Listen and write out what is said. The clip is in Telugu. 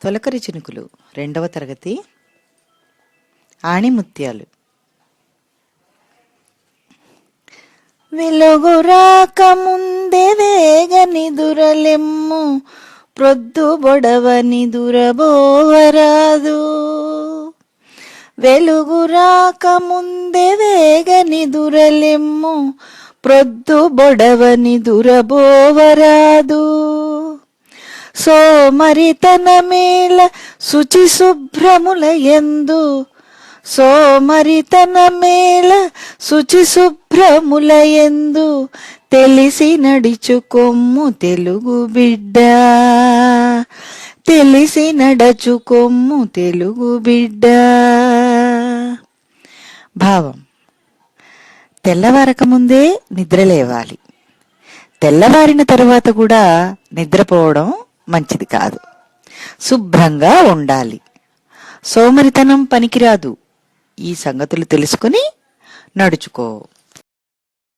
తొలకరి చినుకులు 2వ తరగతి ఆణిముత్యాలు. వెలుగురాక ముందే వేగని దురలెమ్ము, ప్రొద్దు బొడవని దురబోవరాదు. వెలుగురాక ముందే వేగని దురలెమ్ము, ప్రొద్దు బొడవని దురబోవరాదు. సోమరితనమేల శుచి శుభ్రముల యందు, సోమరితనమేల శుచి శుభ్రముల యందు, తెలిసి నడుచుకొమ్ము తెలుగు బిడ్డ, తెలిసి నడుచుకొమ్ము తెలుగు బిడ్డ. భావం: తెల్లవారక ముందే నిద్రలేవాలి. తెల్లవారిన తరువాత కూడా నిద్రపోవడం మంచిది కాదు. శుభ్రంగా ఉండాలి. సోమరితనం పనికిరాదు. ఈ సంగతులు తెలుసుకుని నడుచుకో.